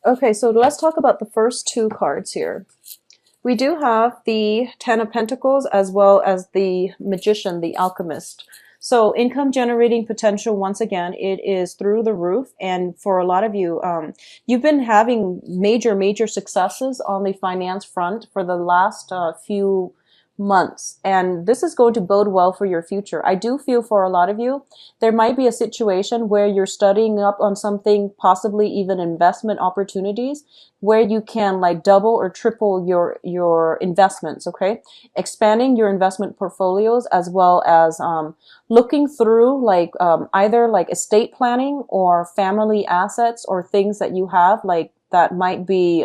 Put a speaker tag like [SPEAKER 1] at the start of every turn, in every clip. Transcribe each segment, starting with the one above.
[SPEAKER 1] Okay, so let's talk about the first two cards here. We do have the Ten of Pentacles as well as the Magician, the Alchemist. So income generating potential, once again, it is through the roof. And for a lot of you, you've been having major successes on the finance front for the last few months. And this is going to bode well for your future. I do feel for a lot of you, there might be a situation where you're studying up on something, possibly even investment opportunities, where you can like double or triple your investments, okay? Expanding your investment portfolios as well as looking through like either like estate planning or family assets or things that you have like that might be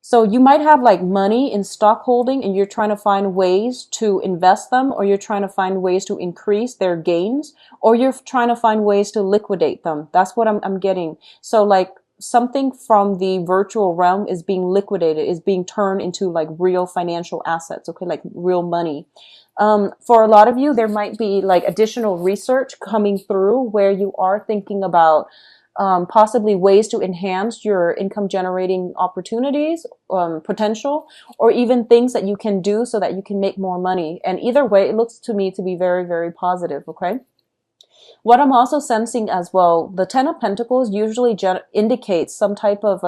[SPEAKER 1] so you might have like money in stock holding and you're trying to find ways to invest them, or you're trying to find ways to increase their gains, or you're trying to find ways to liquidate them. That's what I'm getting. So like something from the virtual realm is being liquidated, is being turned into like real financial assets, okay, like real money. For a lot of you, there might be like additional research coming through where you are thinking about possibly ways to enhance your income generating opportunities, potential, or even things that you can do so that you can make more money. And either way, it looks to me to be very positive, okay? What I'm also sensing as well, the Ten of Pentacles usually indicates some type of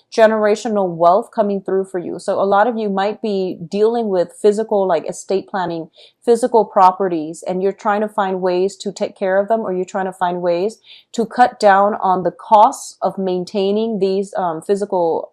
[SPEAKER 1] generational wealth coming through for you. So a lot of you might be dealing with physical, like estate planning, physical properties, and you're trying to find ways to take care of them, or you're trying to find ways to cut down on the costs of maintaining these physical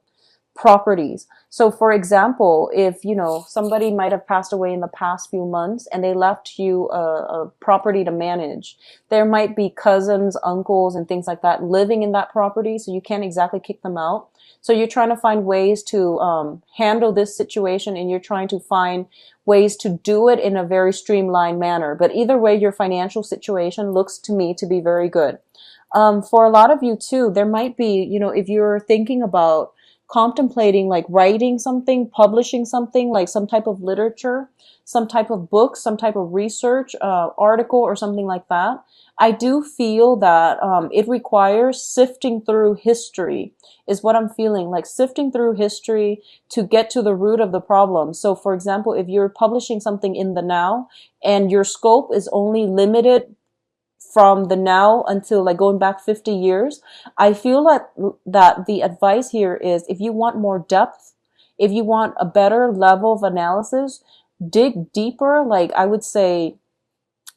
[SPEAKER 1] properties. So for example, if, you know, somebody might have passed away in the past few months and they left you a property to manage, there might be cousins, uncles, and things like that living in that property, so you can't exactly kick them out. So you're trying to find ways to handle this situation, and you're trying to find ways to do it in a very streamlined manner. But either way, your financial situation looks to me to be very good. For a lot of you too, there might be, you know, if you're thinking about contemplating like writing something, publishing something, like some type of literature, some type of book, some type of research article or something like that, I do feel that it requires sifting through history is what I'm feeling, like sifting through history to get to the root of the problem. So for example, if you're publishing something in the now and your scope is only limited from the now until like going back 50 years, I feel like that the advice here is, if you want more depth, if you want a better level of analysis, dig deeper, like I would say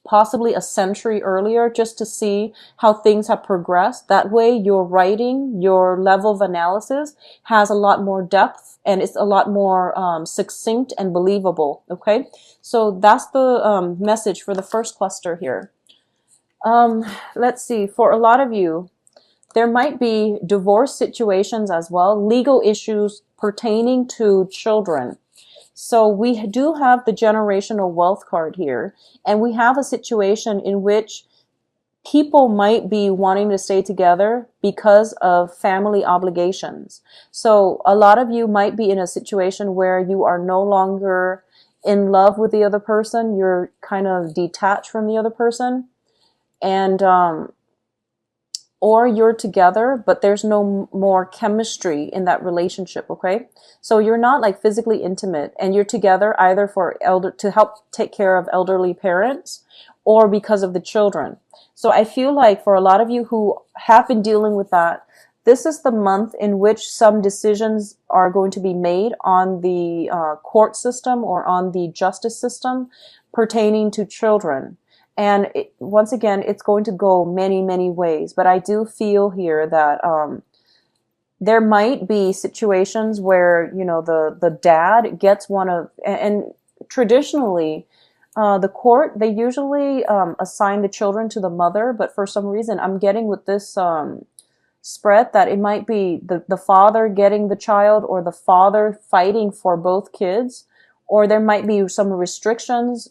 [SPEAKER 1] possibly a century earlier, just to see how things have progressed. That way your writing, your level of analysis has a lot more depth and it's a lot more succinct and believable. Okay, so that's the message for the first cluster here. Let's see, for a lot of you, there might be divorce situations as well, legal issues pertaining to children. So we do have the generational wealth card here, and we have a situation in which people might be wanting to stay together because of family obligations. So a lot of you might be in a situation where you are no longer in love with the other person, you're kind of detached from the other person, and or you're together but there's no more chemistry in that relationship, okay? So you're not like physically intimate, and you're together either for to help take care of elderly parents or because of the children. So I feel like for a lot of you who have been dealing with that, this is the month in which some decisions are going to be made on the court system or on the justice system pertaining to children. And once again, it's going to go many ways. But I do feel here that there might be situations where, you know, the dad gets one of, and traditionally, the court, they usually assign the children to the mother. But for some reason, I'm getting with this spread that it might be the father getting the child, or the father fighting for both kids. Or there might be some restrictions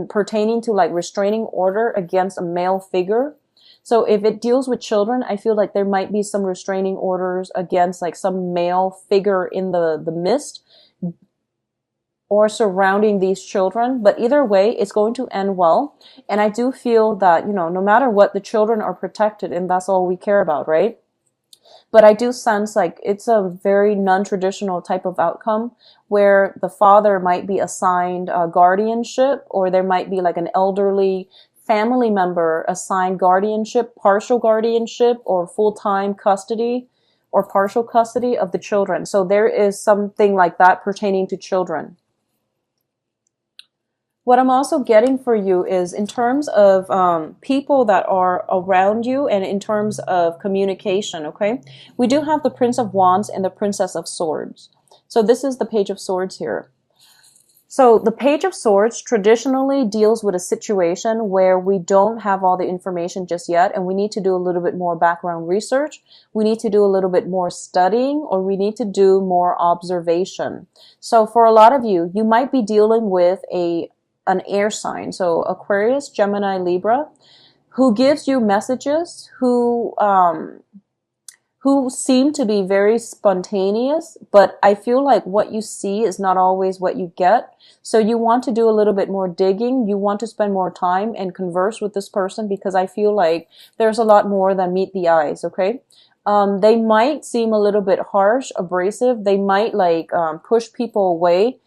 [SPEAKER 1] pertaining to like restraining order against a male figure. So if it deals with children, I feel like there might be some restraining orders against like some male figure in the midst or surrounding these children. But either way, it's going to end well. And I do feel that, you know, no matter what, the children are protected, and that's all we care about, right? But I do sense like it's a very non-traditional type of outcome where the father might be assigned guardianship, or there might be like an elderly family member assigned guardianship, partial guardianship, or full-time custody or partial custody of the children. So there is something like that pertaining to children. What I'm also getting for you is in terms of people that are around you and in terms of communication, okay? We do have the Prince of Wands and the Princess of Swords. So this is the Page of Swords here. So the Page of Swords traditionally deals with a situation where we don't have all the information just yet, and we need to do a little bit more background research. We need to do a little bit more studying, or we need to do more observation. So for a lot of you, you might be dealing with an air sign, so Aquarius, Gemini, Libra, who gives you messages, who seem to be very spontaneous, but I feel like what you see is not always what you get. So you want to do a little bit more digging. You want to spend more time and converse with this person, because I feel like there's a lot more than meet the eyes, okay? They might seem a little bit harsh, abrasive. They might like push people away.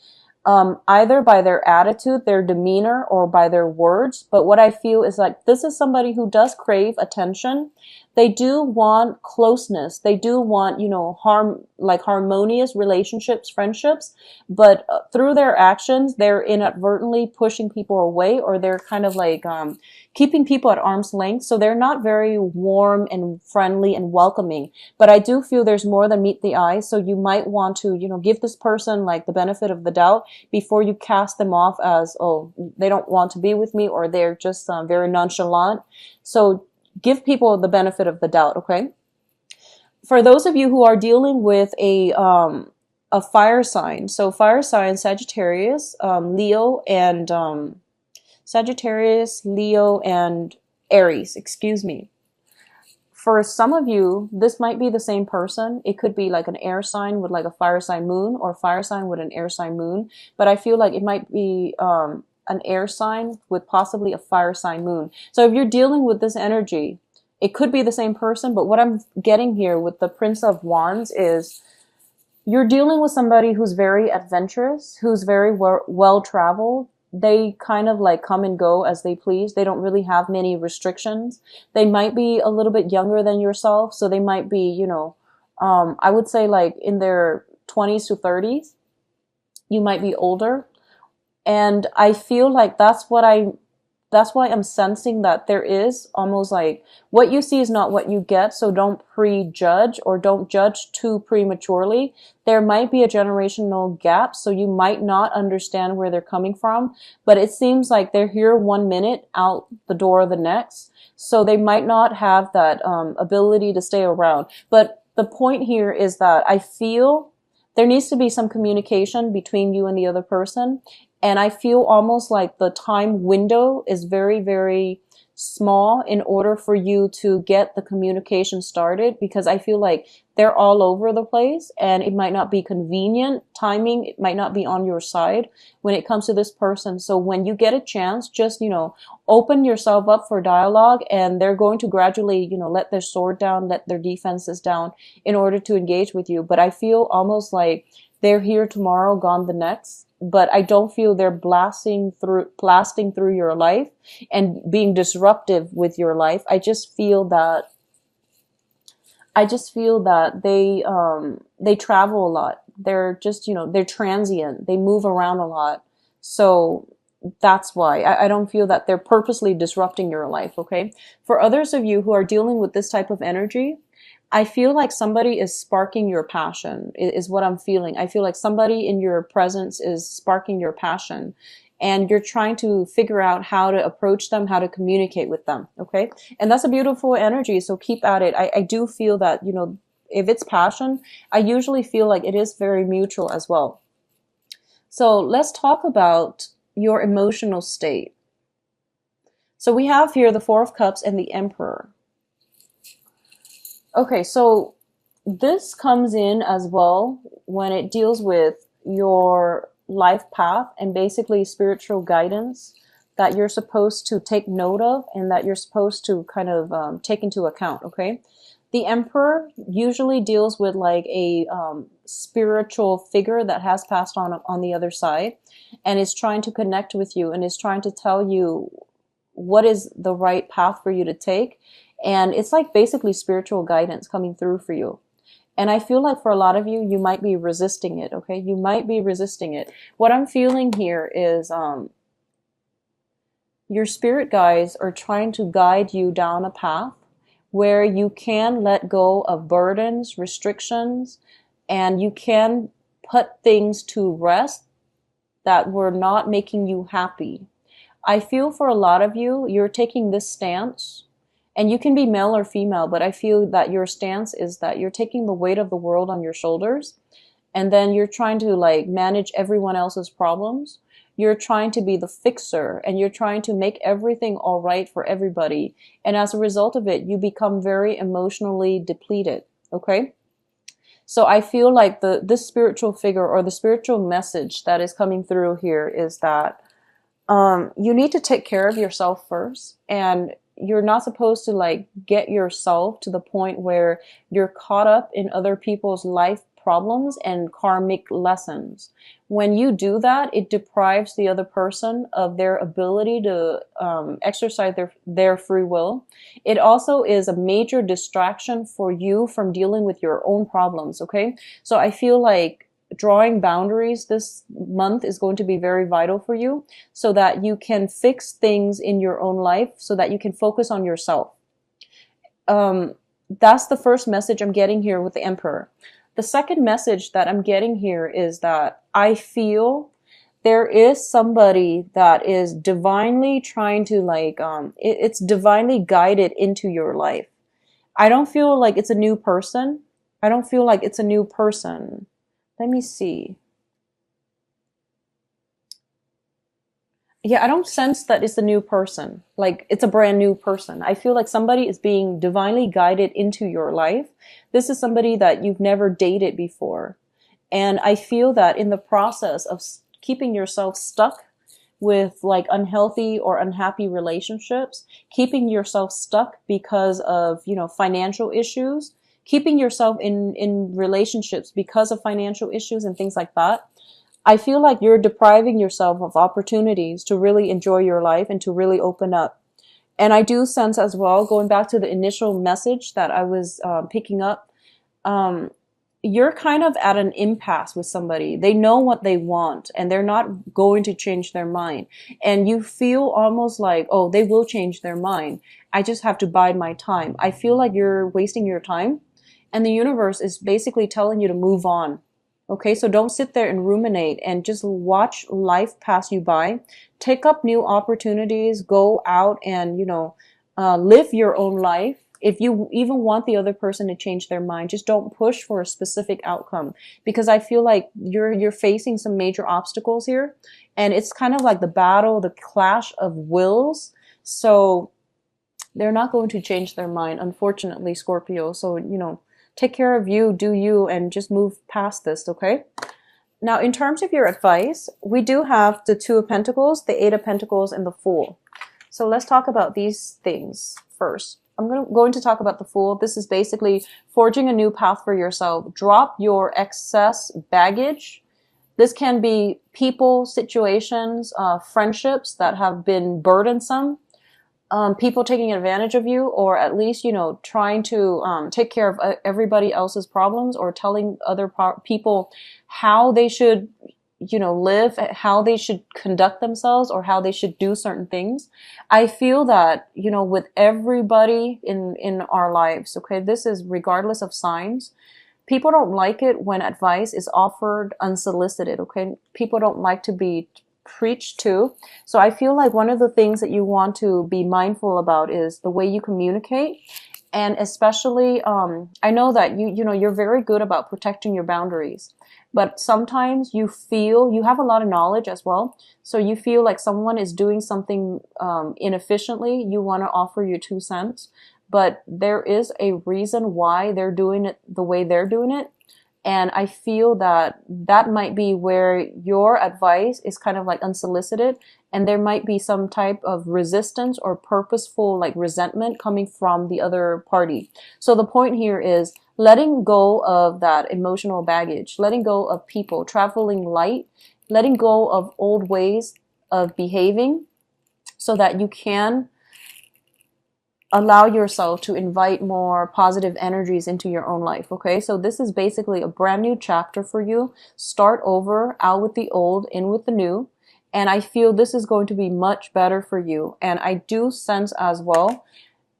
[SPEAKER 1] Either by their attitude, their demeanor, or by their words. But what I feel is like this is somebody who does crave attention. They do want closeness. They do want, you know, harmonious relationships, friendships. But through their actions, they're inadvertently pushing people away, or they're kind of like keeping people at arm's length. So they're not very warm and friendly and welcoming. But I do feel there's more than meet the eye. So you might want to, you know, give this person like the benefit of the doubt before you cast them off as, oh, they don't want to be with me, or they're just very nonchalant. So give people the benefit of the doubt, okay? For those of you who are dealing with a fire sign, so fire sign, Sagittarius, Leo, and Sagittarius, Leo, and Aries, excuse me. For some of you, this might be the same person. It could be like an air sign with like a fire sign moon, or fire sign with an air sign moon. But I feel like it might be an air sign with possibly a fire sign moon. So if you're dealing with this energy, it could be the same person. But what I'm getting here with the Prince of Wands is you're dealing with somebody who's very adventurous, who's very well-traveled. They kind of like come and go as they please. They don't really have many restrictions. They might be a little bit younger than yourself. So they might be, you know, I would say like in their 20s to 30s. You might be older. And I feel like that's why I'm sensing that there is almost like what you see is not what you get. So don't prejudge, or don't judge too prematurely. There might be a generational gap, so you might not understand where they're coming from, but it seems like they're here 1 minute, out the door the next. So they might not have that ability to stay around. But the point here is that I feel there needs to be some communication between you and the other person. And I feel almost like the time window is very, very small in order for you to get the communication started, because I feel like they're all over the place and it might not be convenient. Timing, it might not be on your side when it comes to this person. So when you get a chance, just, you know, open yourself up for dialogue, and they're going to gradually, you know, let their sword down, let their defenses down in order to engage with you. But I feel almost like they're here tomorrow, gone the next. But I don't feel they're blasting through your life and being disruptive with your life. I just feel that they travel a lot. They're just, you know, they're transient. They move around a lot. So that's why I don't feel that they're purposely disrupting your life. Okay. For others of you who are dealing with this type of energy, I feel like somebody is sparking your passion, is what I'm feeling. I feel like somebody in your presence is sparking your passion, and you're trying to figure out how to approach them, how to communicate with them. Okay. And that's a beautiful energy. So keep at it. I do feel that, you know, if it's passion, I usually feel like it is very mutual as well. So let's talk about your emotional state. So we have here the Four of Cups and the Emperor. Okay, so this comes in as well when it deals with your life path and basically spiritual guidance that you're supposed to take note of and that you're supposed to kind of take into account, okay? The Emperor usually deals with like a spiritual figure that has passed on the other side and is trying to connect with you and is trying to tell you what is the right path for you to take. And it's like basically spiritual guidance coming through for you. And I feel like for a lot of you, you might be resisting it, okay? You might be resisting it. What I'm feeling here is your spirit guides are trying to guide you down a path where you can let go of burdens, restrictions, and you can put things to rest that were not making you happy. I feel for a lot of you, you're taking this stance, and you can be male or female, but I feel that your stance is that you're taking the weight of the world on your shoulders, and then you're trying to like manage everyone else's problems. You're trying to be the fixer, and you're trying to make everything all right for everybody. And as a result of it, you become very emotionally depleted, okay? So I feel like this spiritual figure or the spiritual message that is coming through here is that you need to take care of yourself first, and you're not supposed to like get yourself to the point where you're caught up in other people's life problems and karmic lessons. When you do that, it deprives the other person of their ability to exercise their free will. It also is a major distraction for you from dealing with your own problems, okay? So I feel like drawing boundaries this month is going to be very vital for you so that you can fix things in your own life so that you can focus on yourself. That's the first message I'm getting here with the Emperor. The second message that I'm getting here is that I feel there is somebody that is divinely trying to like, it's divinely guided into your life. I don't feel like it's a new person. I don't feel like it's a new person. Let me see. Yeah, I don't sense that it's a new person. Like it's a brand new person. I feel like somebody is being divinely guided into your life. This is somebody that you've never dated before. And I feel that in the process of keeping yourself stuck with like unhealthy or unhappy relationships, keeping yourself stuck because of, financial issues, keeping yourself in relationships because of financial issues and things like that, I feel like you're depriving yourself of opportunities to really enjoy your life and to really open up. And I do sense as well, going back to the initial message that I was picking up, you're kind of at an impasse with somebody. They know what they want and they're not going to change their mind. And you feel almost like, oh, they will change their mind. I just have to bide my time. I feel like you're wasting your time. And the universe is basically telling you to move on. Okay, so don't sit there and ruminate and just watch life pass you by. Take up new opportunities, go out and, live your own life. If you even want the other person to change their mind, just don't push for a specific outcome, because I feel like you're facing some major obstacles here, and it's kind of like the clash of wills. So they're not going to change their mind, unfortunately, Scorpio. So, take care of you, do you, and just move past this, okay? Now, in terms of your advice, we do have the Two of Pentacles, the Eight of Pentacles, and the Fool. So let's talk about these things first. I'm going to talk about the Fool. This is basically forging a new path for yourself. Drop your excess baggage. This can be people, situations, friendships that have been burdensome. People taking advantage of you, or at least, trying to take care of everybody else's problems, or telling other people how they should, live, how they should conduct themselves, or how they should do certain things. I feel that, with everybody in our lives, okay, this is regardless of signs. People don't like it when advice is offered unsolicited, okay? People don't like to be preached to. So I feel like one of the things that you want to be mindful about is the way you communicate. And especially, I know that you're very good about protecting your boundaries, but sometimes you feel you have a lot of knowledge as well. So you feel like someone is doing something inefficiently. You want to offer your 2 cents, but there is a reason why they're doing it the way they're doing it. And I feel that that might be where your advice is kind of like unsolicited, and there might be some type of resistance or purposeful like resentment coming from the other party. So the point here is letting go of that emotional baggage, letting go of people, traveling light, letting go of old ways of behaving so that you can allow yourself to invite more positive energies into your own life. Okay, so this is basically a brand new chapter for you. Start over, out with the old, in with the new. And I feel this is going to be much better for you. And I do sense as well,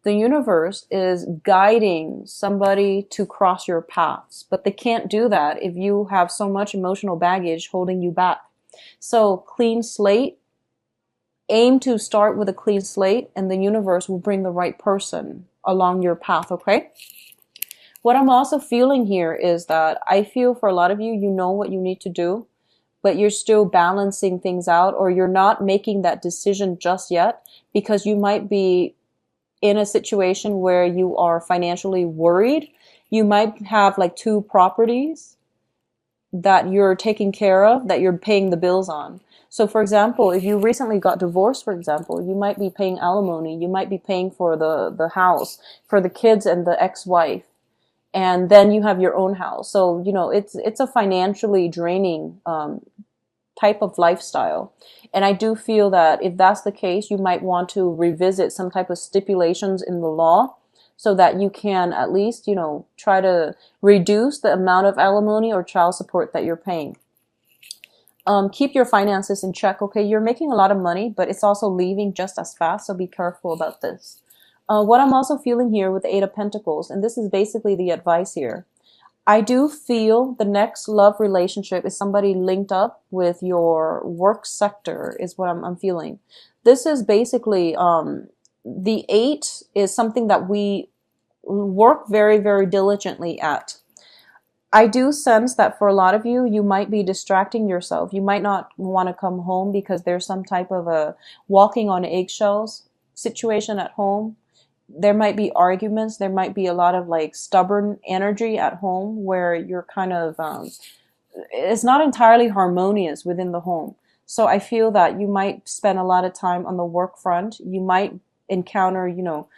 [SPEAKER 1] the universe is guiding somebody to cross your paths, but they can't do that if you have so much emotional baggage holding you back. So clean slate, aim to start with a clean slate, and the universe will bring the right person along your path, okay? What I'm also feeling here is that I feel for a lot of you, you know what you need to do, but you're still balancing things out, or you're not making that decision just yet because you might be in a situation where you are financially worried. You might have like 2 properties that you're taking care of, that you're paying the bills on. So for example, if you recently got divorced, for example, you might be paying alimony, you might be paying for the house, for the kids and the ex-wife, and then you have your own house. So, you know, it's a financially draining type of lifestyle. And I do feel that if that's the case, you might want to revisit some type of stipulations in the law so that you can at least, you know, try to reduce the amount of alimony or child support that you're paying. Keep your finances in check, okay? You're making a lot of money, but it's also leaving just as fast, so be careful about this. What I'm also feeling here with the 8 of Pentacles, and this is basically the advice here, I do feel the next love relationship is somebody linked up with your work sector, is what I'm feeling. This is basically, the 8 is something that we work very, very diligently at. I do sense that for a lot of you, you might be distracting yourself. You might not want to come home because there's some type of a walking on eggshells situation at home. There might be arguments. There might be a lot of like stubborn energy at home where you're kind of, it's not entirely harmonious within the home. So I feel that you might spend a lot of time on the work front. You might encounter, you know,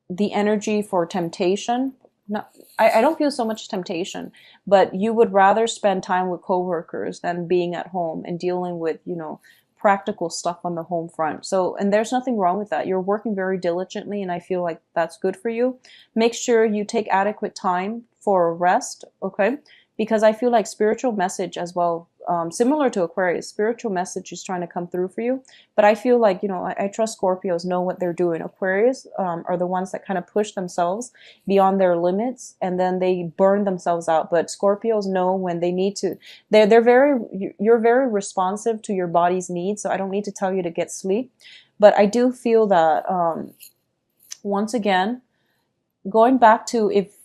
[SPEAKER 1] the energy for temptation. I don't feel so much temptation, but you would rather spend time with coworkers than being at home and dealing with, you know, practical stuff on the home front. So, and there's nothing wrong with that. You're working very diligently, and I feel like that's good for you. Make sure you take adequate time for rest, okay? Because I feel like spiritual message as well, similar to Aquarius, spiritual message is trying to come through for you. But I feel like, you know, I trust Scorpios know what they're doing. Aquarius are the ones that kind of push themselves beyond their limits, and then they burn themselves out. But Scorpios know when they need to. You're very responsive to your body's needs, so I don't need to tell you to get sleep. But I do feel that, once again, going back to if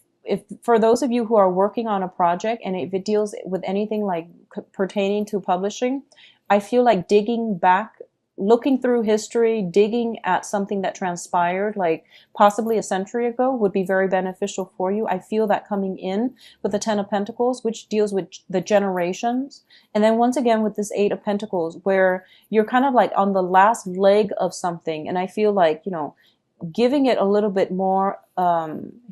[SPEAKER 1] for those of you who are working on a project and if it deals with anything like pertaining to publishing, I feel like digging back, looking through history, digging at something that transpired like possibly a century ago would be very beneficial for you. I feel that coming in with the 10 of Pentacles, which deals with the generations. And then once again with this 8 of Pentacles, where you're kind of like on the last leg of something. And I feel like, you know, giving it a little bit more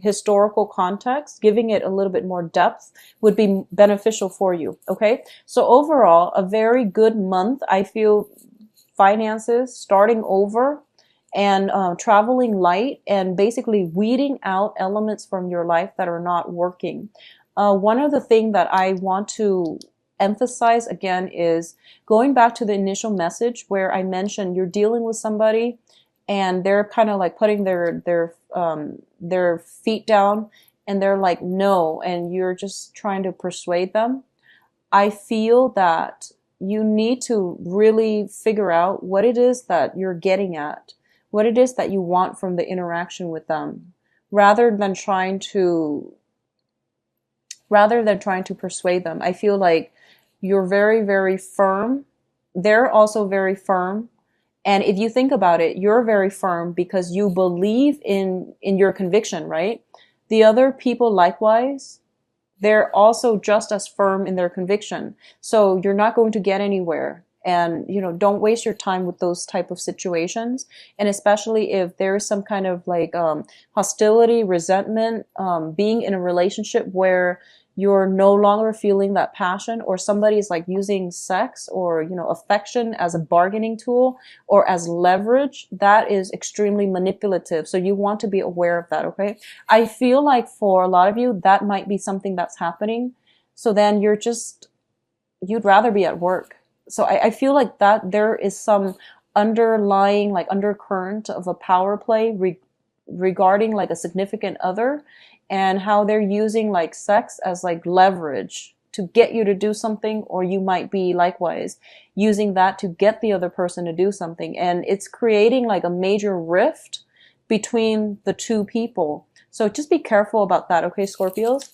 [SPEAKER 1] historical context, giving it a little bit more depth would be beneficial for you, okay? So overall, a very good month. I feel finances, starting over, and traveling light, and basically weeding out elements from your life that are not working. One of the things that I want to emphasize again is going back to the initial message where I mentioned you're dealing with somebody and they're kind of like putting their feet down and they're like, no, and you're just trying to persuade them. I feel that you need to really figure out what it is that you're getting at, what it is that you want from the interaction with them, rather than trying to persuade them. I feel like you're very, very firm. They're also very firm. And if you think about it, you're very firm because you believe in your conviction, right? The other people likewise, they're also just as firm in their conviction. So you're not going to get anywhere. And, you know, don't waste your time with those type of situations. And especially if there's some kind of like hostility, resentment, being in a relationship where you're no longer feeling that passion, or somebody's like using sex or, you know, affection as a bargaining tool or as leverage, that is extremely manipulative. So you want to be aware of that, okay? I feel like for a lot of you, that might be something that's happening. So then you'd rather be at work. So I feel like that there is some underlying like undercurrent of a power play regarding like a significant other, and how they're using like sex as like leverage to get you to do something, or you might be likewise using that to get the other person to do something. And it's creating like a major rift between the two people. So just be careful about that, okay, Scorpios?